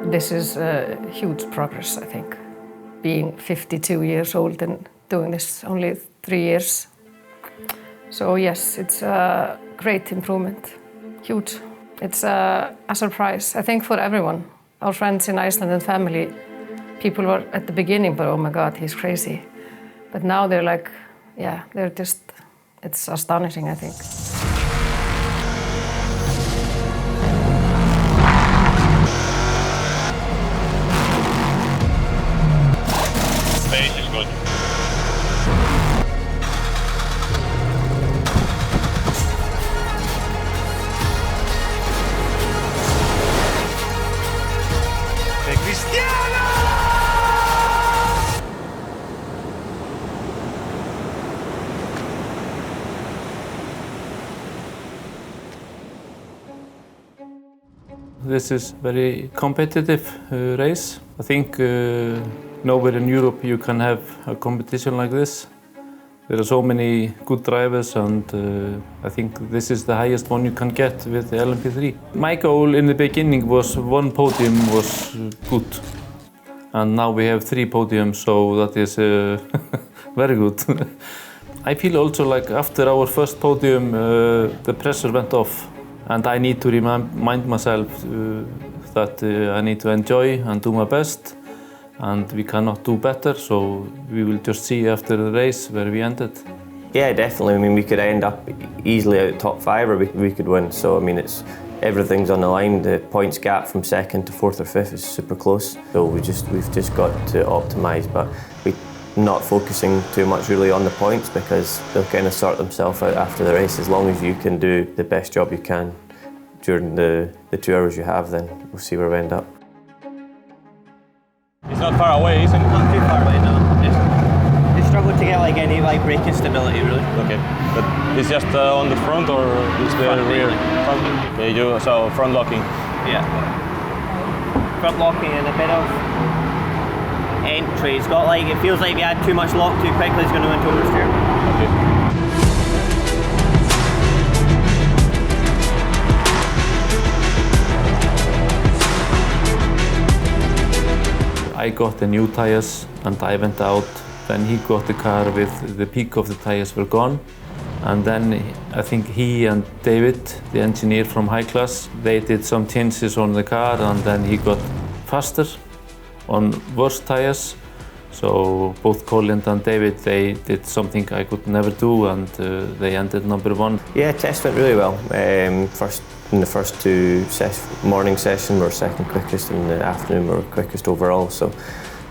This is a huge progress, I think. Being 52 years old and doing this only 3 years. So yes, it's a great improvement, huge. It's a surprise, I think, for everyone. Our friends in Iceland and family, people were at the beginning, but oh my God, he's crazy. But now they're like, yeah, they're just, it's astonishing, I think. Space is good. This is very competitive race. I think nowhere in Europe you can have a competition like this. There are so many good drivers, and I think this is the highest one you can get with the LMP3. My goal in the beginning was one podium was good, and now we have 3 podiums, so that is very good. I feel also like after our first podium the pressure went off. And I need to remind myself that I need to enjoy and do my best, and we cannot do better, so we will just see after the race where we ended. Yeah, definitely. I mean, we could end up easily out top 5, or we could win. So I mean, everything's on the line. The points gap from 2nd to 4th or 5th is super close. So we've just got to optimise, but we're not focusing too much really on the points because they'll kind of sort themselves out after the race. As long as you can do the best job you can during the 2 hours you have, then we'll see where we end up. It's not far away, isn't it? Not too far away, no. They struggle to get like any braking stability, really. Okay, but it's just on the front or is the Front rear? mainly. Front. Okay, so front locking. Yeah. Front locking and a bit of entry. It's got like, it feels like if you add too much lock too quickly, it's going to go into oversteer. Okay. I got the new tires and I went out. Then he got the car with the peak of the tires were gone. And then I think he and David, the engineer from High Class, they did some changes on the car, and then he got faster on worse tires. So both Colin and David, they did something I could never do, and they ended number 1. Yeah, test went really well. In the first 2 morning sessions, we were 2nd quickest, and in the afternoon we were quickest overall. So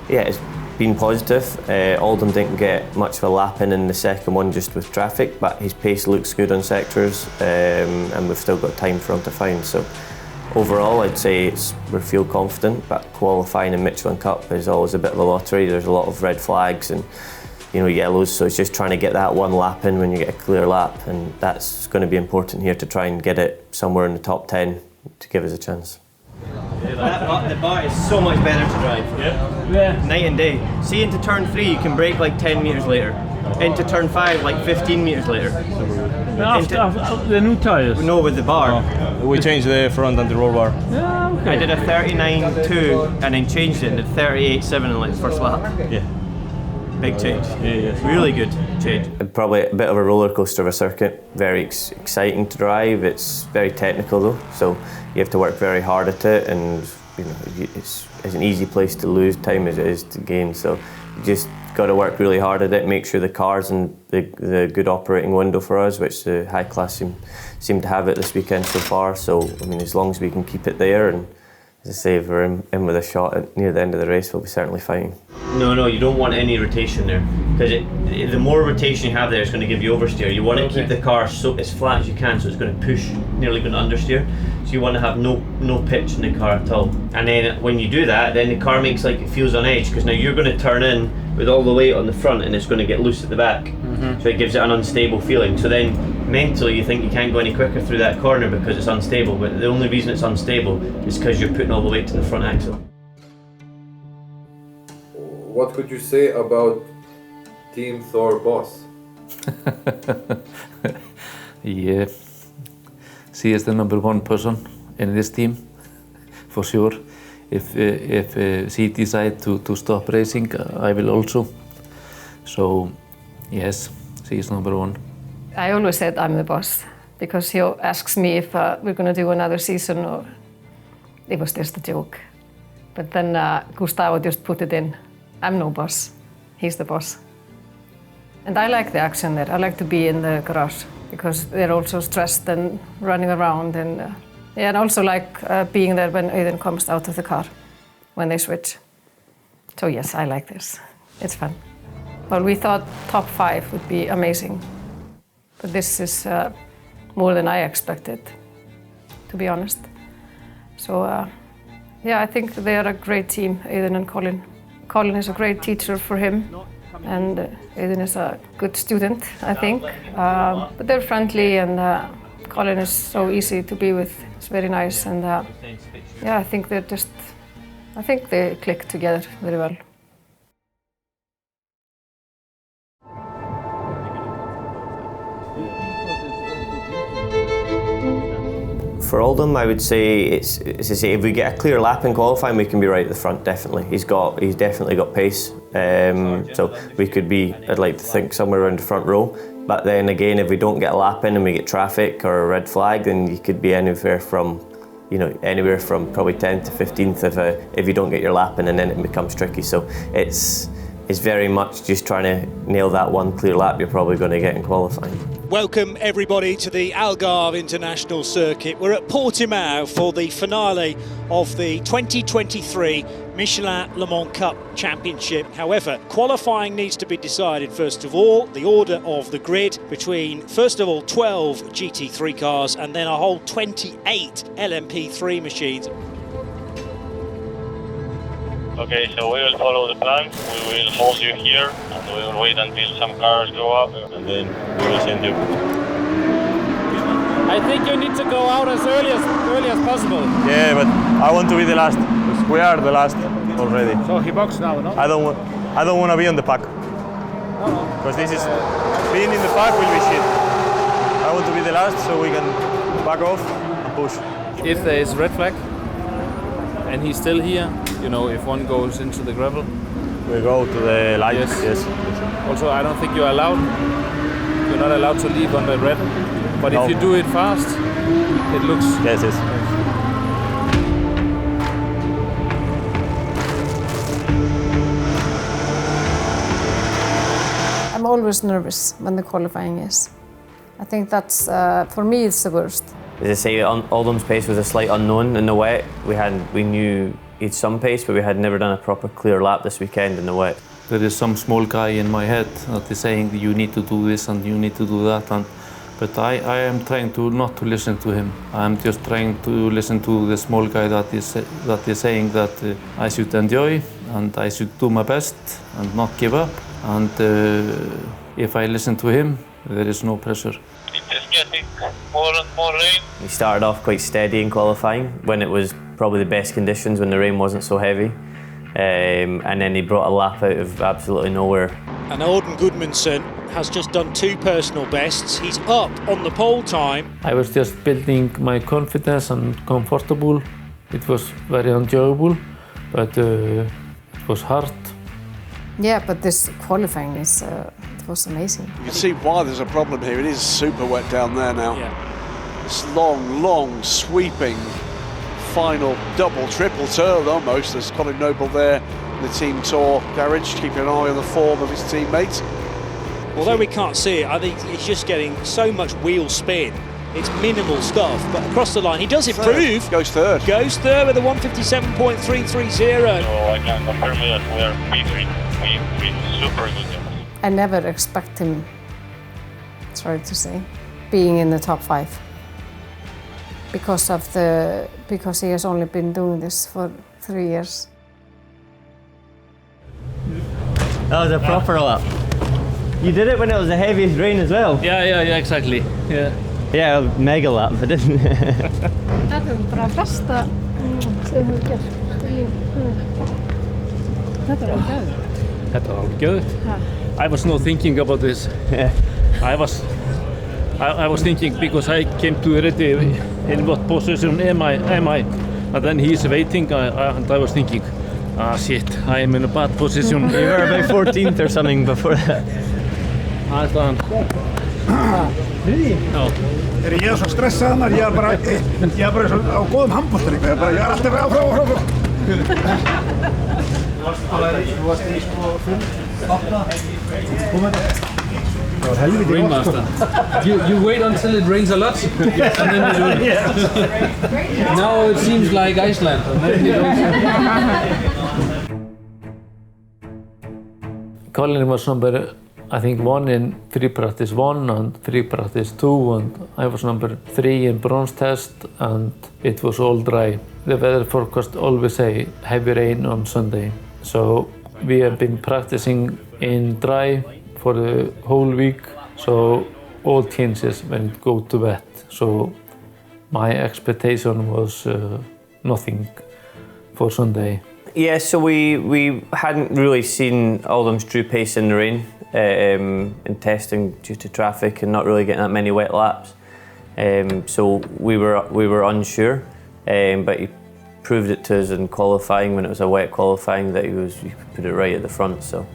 yeah, it's been positive. Audunn didn't get much of a lap in the second one just with traffic, but his pace looks good on sectors, and we've still got time for him to find. So overall, I'd say we feel confident, but qualifying in Michelin Cup is always a bit of a lottery. There's a lot of red flags and yellows, so it's just trying to get that one lap in when you get a clear lap, and that's going to be important here to try and get it somewhere in the top 10 to give us a chance. The bar is so much better to drive. Yeah. Night and day. See, into turn 3 you can brake like 10 metres later. Into turn 5 like 15 metres later. After the new tires? No, with the bar. Oh, we changed the front and the roll bar. Yeah, okay. I did a 39.2 and then changed it and did 38.7 in like the first lap. Yeah. Big change. Yeah. Really good change. Probably a bit of a roller coaster of a circuit. Very exciting to drive. It's very technical though, so you have to work very hard at it, and it's an easy place to lose time as it is to gain. So you just got to work really hard at it. Make sure the car's in the good operating window for us, which the High Class seem to have it this weekend so far. So I mean, as long as we can keep it there, and as I say, if we're in with a shot near the end of the race, we'll be certainly fighting. No, you don't want any rotation there, because the more rotation you have there, it's going to give you oversteer. You want to keep the car so as flat as you can, so it's going to push, nearly going to understeer. So you want to have no pitch in the car at all. And then when you do that, then the car makes like it feels on edge, because now you're going to turn in with all the weight on the front, and it's going to get loose at the back. So it gives it an unstable feeling. So then mentally you think you can't go any quicker through that corner because it's unstable, but the only reason it's unstable is because you're putting all the weight to the front axle. What could you say about Team Thor boss? Yeah, she is the number 1 person in this team, for sure. if he decides to stop racing, I will also. So, yes, she is number one. I always said I'm the boss because he asks me if we're going to do another season or it was just a joke. But then Gustavo just put it in. I'm no boss. He's the boss. And I like the action there. I like to be in the garage because they're also stressed and running around. And and also like being there when Audunn comes out of the car when they switch. So yes, I like this. It's fun. Well, we thought top 5 would be amazing. But this is more than I expected, to be honest. So yeah, I think they are a great team, Audunn and Colin. Colin is a great teacher for him, and Audunn is a good student, I think. But they're friendly, and Colin is so easy to be with. It's very nice, and yeah, I think they click together very well. For Audunn, I would say it's to say if we get a clear lap in qualifying, we can be right at the front. Definitely, he's definitely got pace. So we could be, I'd like to think, somewhere around the front row. But then again, if we don't get a lap in and we get traffic or a red flag, then you could be anywhere from probably 10th to 15th if you don't get your lap in, and then it becomes tricky. So it's very much just trying to nail that one clear lap you're probably going to get in qualifying. Welcome everybody to the Algarve International Circuit. We're at Portimao for the finale of the 2023 Michelin Le Mans Cup Championship. However, qualifying needs to be decided first of all, the order of the grid between first of all 12 GT3 cars and then a whole 28 LMP3 machines. Okay, so we will follow the plan. We will hold you here and we will wait until some cars go up and then we will send you. I think you need to go out as early as possible. Yeah, but I want to be the last. We are the last already. So he boxed now, no? I don't want to be on the pack. Because this is being in the pack will be shit. I want to be the last so we can back off and push. If there is red flag and he's still here, you know, if one goes into the gravel, we go to the light. Yes. Also, I don't think you're allowed. You're not allowed to leave on the red. But no. If you do it fast, it looks. Yes. I'm always nervous when the qualifying is. I think that's, for me, it's the worst. As I say, Audunn's pace was a slight unknown in the wet. We knew he had some pace, but we had never done a proper clear lap this weekend in the wet. There is some small guy in my head that is saying you need to do this and you need to do that, but I am trying to not to listen to him. I am just trying to listen to the small guy that is saying that I should enjoy and I should do my best and not give up. And if I listen to him, there is no pressure. It's getting more and more rain. He started off quite steady in qualifying when it was probably the best conditions, when the rain wasn't so heavy. And then he brought a lap out of absolutely nowhere. And Audunn Guðmunsson has just done 2 personal bests. He's up on the pole time. I was just building my confidence and comfortable. It was very enjoyable, but it was hard. Yeah, but this qualifying is, it was amazing. You can see why there's a problem here. It is super wet down there now. Yeah. This long, sweeping final double, triple turn almost. There's Colin Noble there in the Team Thor garage, keeping an eye on the form of his teammates. Although we can't see it, I think he's just getting so much wheel spin. It's minimal stuff, but across the line he does improve. Goes third. Goes third with a 157.330. So I can confirm that we are P3. We super good. I never expect him, sorry to say, being in the top 5. Because he has only been doing this for 3 years. That was a proper lap. You did it when it was the heaviest rain as well. Yeah, exactly. Yeah, mega lap, but didn't. Þetta bara besta sem við gert. Þetta alveg geðveikt. I was not thinking about this. I was thinking because I came to ready in what position am I? And then he's waiting, and I was thinking, shit, I am in a bad position. You were about 14th or something before that. I thought, Ég er svo stressaður maður, ég er bara svo á góðum handbolta líka, ég er alltaf áfram. Þú varst í sko 8. Rainmaster. You wait until it rains a lot, and then you do it. Now it seems like Iceland, and then you don't. Colin was number, I think, 1 in free practice 1 and free practice 2, and I was number 3 in bronze test, and it was all dry. The weather forecast always say heavy rain on Sunday, so we have been practicing in dry for the whole week, so all changes when it go to wet. So my expectation was nothing for Sunday. Yeah, so we hadn't really seen Audunn's true pace in the rain in testing due to traffic and not really getting that many wet laps. So we were unsure, but he proved it to us in qualifying when it was a wet qualifying that he put it right at the front. So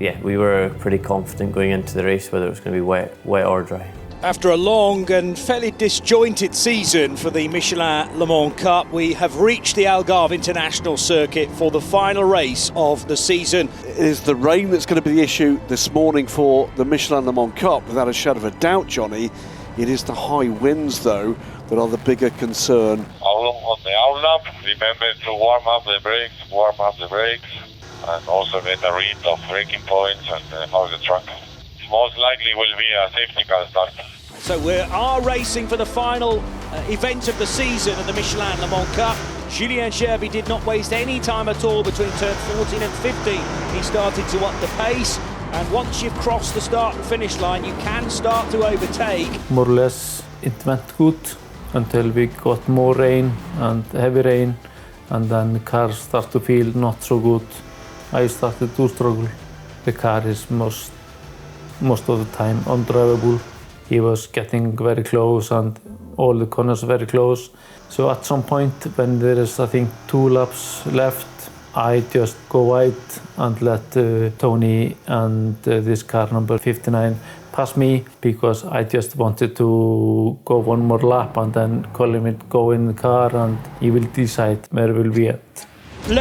yeah, we were pretty confident going into the race whether it was going to be wet or dry. After a long and fairly disjointed season for the Michelin Le Mans Cup, we have reached the Algarve International Circuit for the final race of the season. It is the rain that's going to be the issue this morning for the Michelin Le Mans Cup, without a shadow of a doubt, Johnny. It is the high winds, though, that are the bigger concern. On the outlap, remember to warm up the brakes, and also get a read of braking points and how the truck. Most likely will be a safety car start. So we are racing for the final event of the season of the Michelin Le Mans Cup. Julien Gerby did not waste any time at all between turn 14 and 15. He started to up the pace, and once you've crossed the start and finish line, you can start to overtake. More or less it went good until we got more rain and heavy rain, and then the car started to feel not so good. I started to struggle. The car is most of the time undrivable. He was getting very close and all the corners very close. So at some point when there is, I think, 2 laps left, I just go wide and let Tony and this car number 59 pass me, because I just wanted to go one more lap and then Colin will go in the car and he will decide where we'll be at.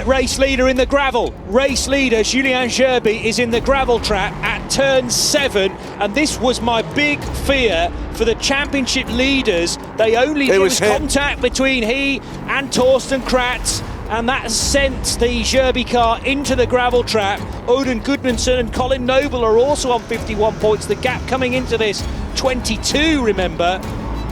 Race leader in the gravel. Race leader Julien Gerby is in the gravel trap at turn 7, and this was my big fear for the championship leaders. There was contact between he and Torsten Kratz, and that sent the Gerby car into the gravel trap. Audunn Guðmunsson and Colin Noble are also on 51 points. The gap coming into this 22, remember.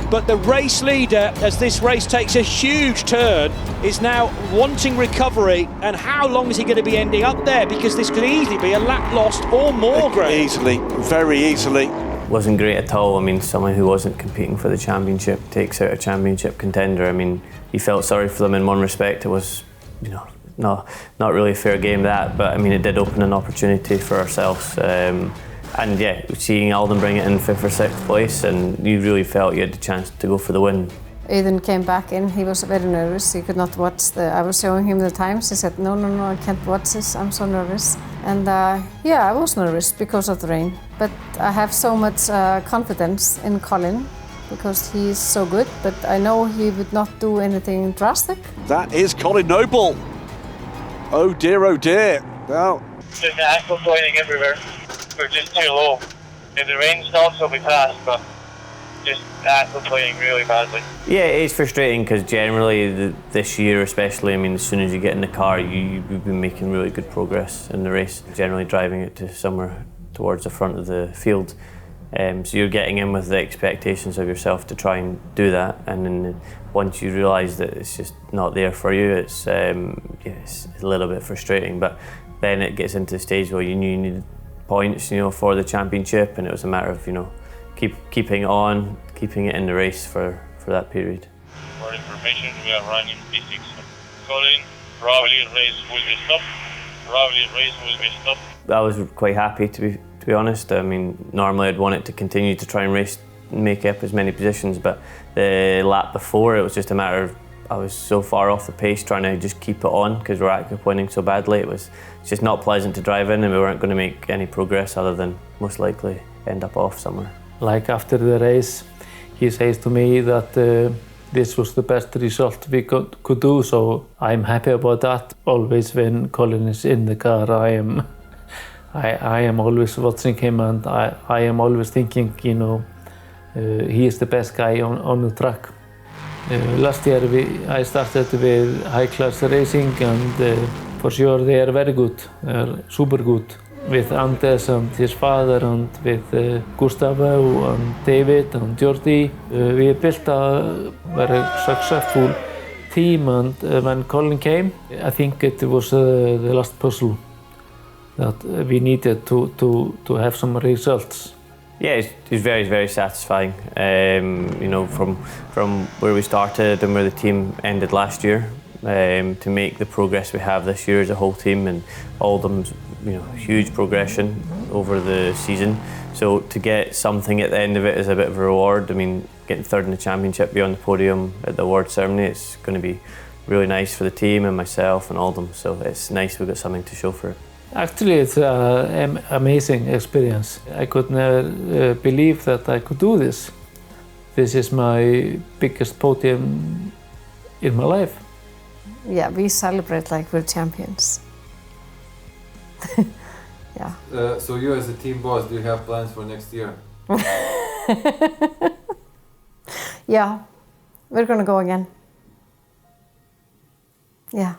But the race leader, as this race takes a huge turn, is now wanting recovery. And how long is he going to be ending up there? Because this could easily be a lap lost or more, Greg. Easily, very easily. Wasn't great at all. I mean, someone who wasn't competing for the championship takes out a championship contender. I mean, you felt sorry for them in one respect. It was, not really a fair game, that, but I mean, it did open an opportunity for ourselves. And yeah, seeing Audunn bring it in 5th or 6th place, and you really felt you had the chance to go for the win. Audunn came back in, he was very nervous, he could not watch I was showing him the times, he said, no, I can't watch this, I'm so nervous. And yeah, I was nervous because of the rain, but I have so much confidence in Colin, because he is so good, but I know he would not do anything drastic. That is Colin Noble. Oh dear, oh dear. Now, Just aquaplaning everywhere. We're just too low. If the rain stops, it'll be fast, but just aquaplaning really badly. Yeah, it's frustrating because generally this year especially, I mean, as soon as you get in the car, you've been making really good progress in the race, generally driving it to somewhere towards the front of the field. So you're getting in with the expectations of yourself to try and do that, and then once you realise that it's just not there for you, it's a little bit frustrating. But then it gets into the stage where you knew you needed points, for the championship, and it was a matter of keeping it on, keeping it in the race for that period. For information, we are running P6. Colin, probably race will be stopped. I was quite happy to be honest. I mean, normally I'd want it to continue to try and make up as many positions, but the lap before it was just a matter of I was so far off the pace trying to just keep it on because we were actually winning so badly. It's just not pleasant to drive in, and we weren't going to make any progress other than most likely end up off somewhere. Like after the race, he says to me that this was the best result we could do, so I'm happy about that. Always when Colin is in the car, I am always watching him, and I am always thinking, you know, he is the best guy on the track. Last year I started with high-class racing, and for sure they are very good, they are super good. With Anders and his father, and with Gustavo and David and Jordi, we built a very successful team, and when Colin came, I think it was the last puzzle that we needed to have some results. Yeah, it's very, very satisfying. You know, from where we started and where the team ended last year, to make the progress we have this year as a whole team, and Audun's, you know, huge progression over the season. So to get something at the end of it is a bit of a reward. I mean, getting third in the championship, be on the podium at the award ceremony, it's going to be really nice for the team and myself and Audunn. So it's nice we've got something to show for it. Actually, it's an amazing experience. I could never believe that I could do this. This is my biggest podium in my life. Yeah, we celebrate like we're champions. Yeah. So you as a team boss, do you have plans for next year? Yeah, we're gonna go again. Yeah.